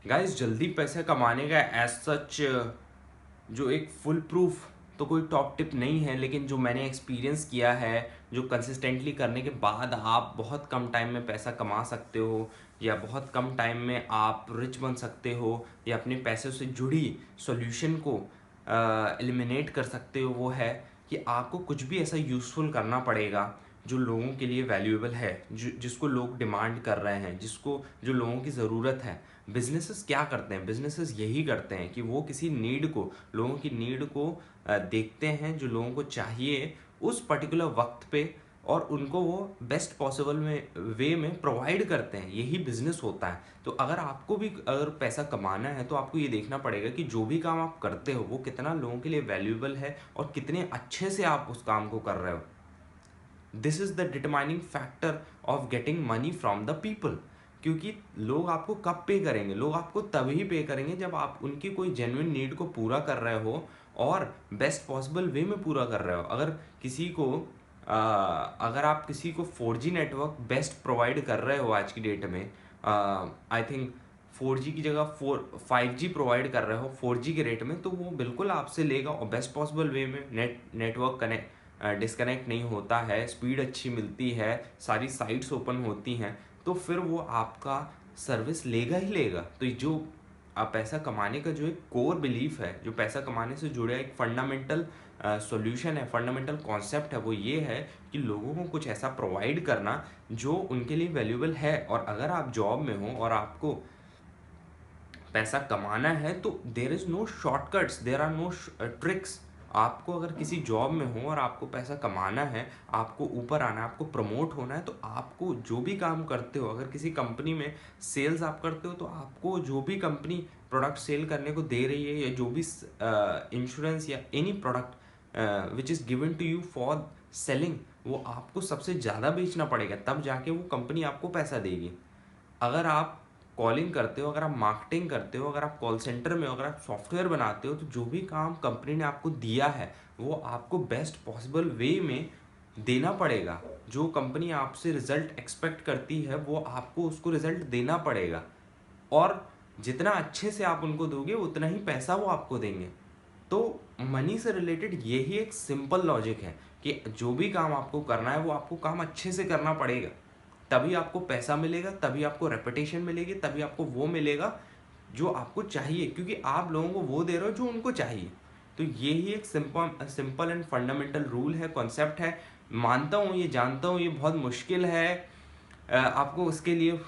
Guys जल्दी पैसे कमाने का एज सच जो एक फुल प्रूफ तो कोई टॉप टिप नहीं है, लेकिन जो मैंने एक्सपीरियंस किया है, जो कंसिस्टेंटली करने के बाद आप बहुत कम टाइम में पैसा कमा सकते हो या बहुत कम टाइम में आप रिच बन सकते हो या अपने पैसों से जुड़ी सॉल्यूशन को एलिमिनेट कर सकते हो, वो है कि आपको कुछ भी ऐसा यूज़फुल करना पड़ेगा जो लोगों के लिए वैल्यूएबल है, जिसको लोग डिमांड कर रहे हैं, जिसको जो लोगों की ज़रूरत है। बिजनेसेस क्या करते हैं? बिजनेसेस यही करते हैं कि वो किसी नीड को, लोगों की नीड को देखते हैं, जो लोगों को चाहिए उस पर्टिकुलर वक्त पे, और उनको वो बेस्ट पॉसिबल वे में प्रोवाइड करते हैं। यही बिजनेस होता है। तो अगर आपको भी अगर पैसा कमाना है तो आपको ये देखना पड़ेगा कि जो भी काम आप करते हो वो कितना लोगों के लिए वैल्यूएबल है और कितने अच्छे से आप उस काम को कर रहे हो। This is the determining factor of getting money from the people. क्योंकि लोग आपको कब पे करेंगे? लोग आपको तभी पे करेंगे जब आप उनकी कोई जेन्युइन नीड को पूरा कर रहे हो और बेस्ट पॉसिबल वे में पूरा कर रहे हो। अगर आप किसी को 4G नेटवर्क बेस्ट प्रोवाइड कर रहे हो आज की डेट में, आई थिंक 4G की जगह 5G प्रोवाइड कर रहे हो 4G के रेट में, तो वो बिल्कुल आपसे लेगा और बेस्ट पॉसिबल वे में नेटवर्क कनेक्ट डिस्कनेक्ट नहीं होता है, स्पीड अच्छी मिलती है, सारी साइट्स ओपन होती हैं, तो फिर वो आपका सर्विस लेगा ही लेगा। तो जो पैसा कमाने का जो एक कोर बिलीफ है, जो पैसा कमाने से जुड़े एक फंडामेंटल सॉल्यूशन है, फंडामेंटल कॉन्सेप्ट है, वो ये है कि लोगों को कुछ ऐसा प्रोवाइड करना जो उनके लिए वैल्यूएबल है। और अगर आप जॉब में हो और आपको पैसा कमाना है तो there is no shortcuts, there are no tricks. आपको अगर किसी जॉब में हो और आपको पैसा कमाना है, आपको ऊपर आना है, आपको प्रमोट होना है, तो आपको जो भी काम करते हो, अगर किसी कंपनी में सेल्स आप करते हो तो आपको जो भी कंपनी प्रोडक्ट सेल करने को दे रही है, या जो भी इंश्योरेंस या any product which is given to you for selling, वो आपको सबसे ज़्यादा बेचना पड़ेगा, तब जाके वो कंपनी आपको पैसा देगी। अगर आप कॉलिंग करते हो, अगर आप मार्केटिंग करते हो, अगर आप कॉल सेंटर में हो, अगर आप सॉफ्टवेयर बनाते हो, तो जो भी काम कंपनी ने आपको दिया है वो आपको बेस्ट पॉसिबल वे में देना पड़ेगा। जो कंपनी आपसे रिजल्ट एक्सपेक्ट करती है वो आपको उसको रिजल्ट देना पड़ेगा, और जितना अच्छे से आप उनको दोगे उतना ही पैसा वो आपको देंगे। तो मनी से रिलेटेड यही एक सिंपल लॉजिक है कि जो भी काम आपको करना है वो आपको काम अच्छे से करना पड़ेगा, तभी आपको पैसा मिलेगा, तभी आपको रेपुटेशन मिलेगी, तभी आपको वो मिलेगा जो आपको चाहिए, क्योंकि आप लोगों को वो दे रहे हो जो उनको चाहिए। तो ये ही एक सिंपल एंड फंडामेंटल रूल है, कॉन्सेप्ट है। मानता हूँ, ये जानता हूँ, ये बहुत मुश्किल है, आपको उसके लिए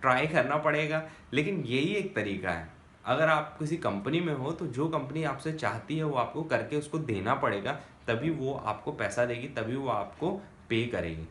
ट्राई करना पड़ेगा, लेकिन यही एक तरीका है। अगर आप किसी कंपनी में हो तो जो कंपनी आपसे चाहती है वो आपको करके उसको देना पड़ेगा, तभी वो आपको पैसा देगी, तभी वो आपको पे करेगी।